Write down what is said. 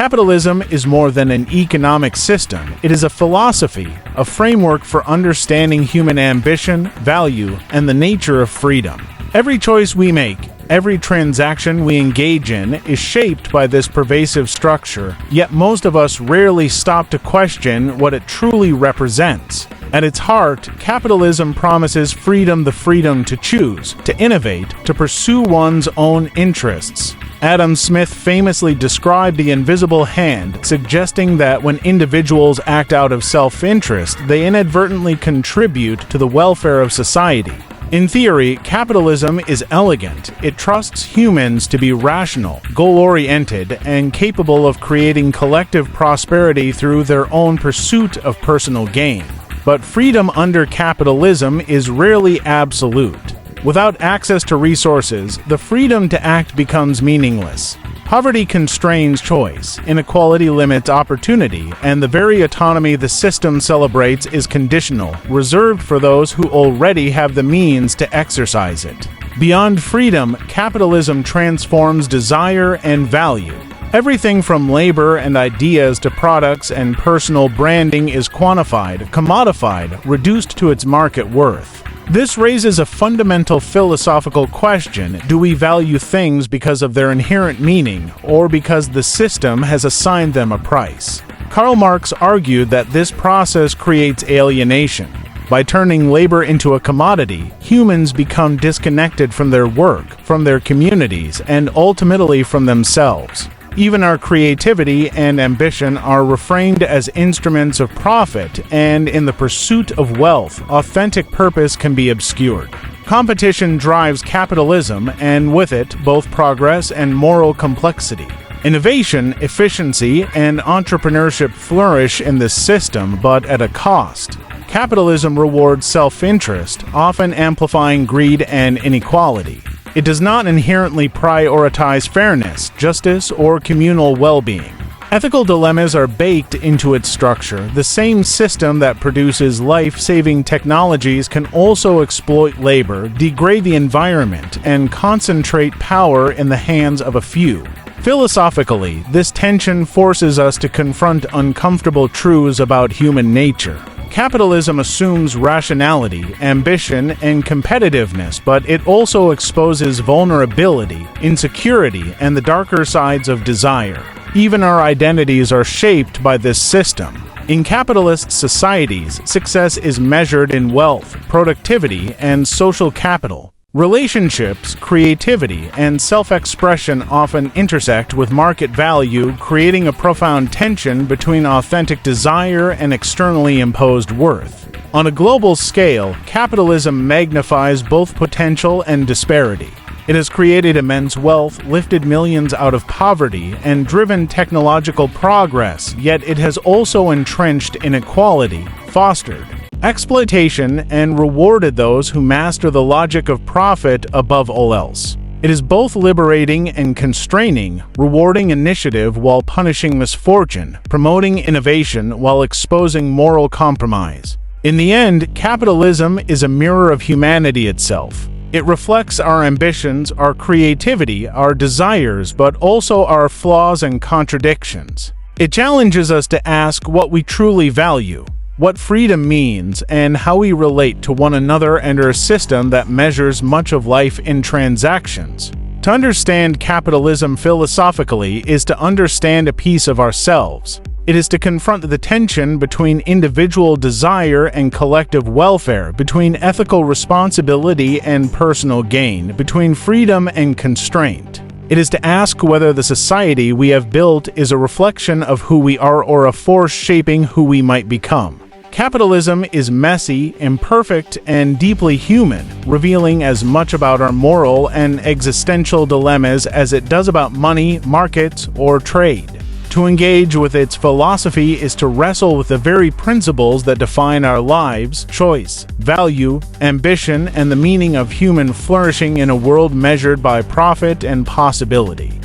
Capitalism is more than an economic system. It is a philosophy, a framework for understanding human ambition, value, and the nature of freedom. Every choice we make, every transaction we engage in is shaped by this pervasive structure, yet most of us rarely stop to question what it truly represents. At its heart, capitalism promises freedom, the freedom to choose, to innovate, to pursue one's own interests. Adam Smith famously described the invisible hand, suggesting that when individuals act out of self-interest, they inadvertently contribute to the welfare of society. In theory, capitalism is elegant. It trusts humans to be rational, goal-oriented, and capable of creating collective prosperity through their own pursuit of personal gain. But freedom under capitalism is rarely absolute. Without access to resources, the freedom to act becomes meaningless. Poverty constrains choice, inequality limits opportunity, and the very autonomy the system celebrates is conditional, reserved for those who already have the means to exercise it. Beyond freedom, capitalism transforms desire and value. Everything from labor and ideas to products and personal branding is quantified, commodified, reduced to its market worth. This raises a fundamental philosophical question: do we value things because of their inherent meaning, or because the system has assigned them a price? Karl Marx argued that this process creates alienation. By turning labor into a commodity, humans become disconnected from their work, from their communities, and ultimately from themselves. Even our creativity and ambition are reframed as instruments of profit, and in the pursuit of wealth, authentic purpose can be obscured. Competition drives capitalism, and with it, both progress and moral complexity. Innovation, efficiency, and entrepreneurship flourish in this system, but at a cost. Capitalism rewards self-interest, often amplifying greed and inequality. It does not inherently prioritize fairness, justice, or communal well-being. Ethical dilemmas are baked into its structure. The same system that produces life-saving technologies can also exploit labor, degrade the environment, and concentrate power in the hands of a few. Philosophically, this tension forces us to confront uncomfortable truths about human nature. Capitalism assumes rationality, ambition, and competitiveness, but it also exposes vulnerability, insecurity, and the darker sides of desire. Even our identities are shaped by this system. In capitalist societies, success is measured in wealth, productivity, and social capital. Relationships, creativity, and self-expression often intersect with market value, creating a profound tension between authentic desire and externally imposed worth. On a global scale, capitalism magnifies both potential and disparity. It has created immense wealth, lifted millions out of poverty, and driven technological progress, yet it has also entrenched inequality, fostered exploitation, and rewarded those who master the logic of profit above all else. It is both liberating and constraining, rewarding initiative while punishing misfortune, promoting innovation while exposing moral compromise. In the end, capitalism is a mirror of humanity itself. It reflects our ambitions, our creativity, our desires, but also our flaws and contradictions. It challenges us to ask what we truly value, what freedom means, and how we relate to one another under a system that measures much of life in transactions. To understand capitalism philosophically is to understand a piece of ourselves. It is to confront the tension between individual desire and collective welfare, between ethical responsibility and personal gain, between freedom and constraint. It is to ask whether the society we have built is a reflection of who we are or a force shaping who we might become. Capitalism is messy, imperfect, and deeply human, revealing as much about our moral and existential dilemmas as it does about money, markets, or trade. To engage with its philosophy is to wrestle with the very principles that define our lives: choice, value, ambition, and the meaning of human flourishing in a world measured by profit and possibility.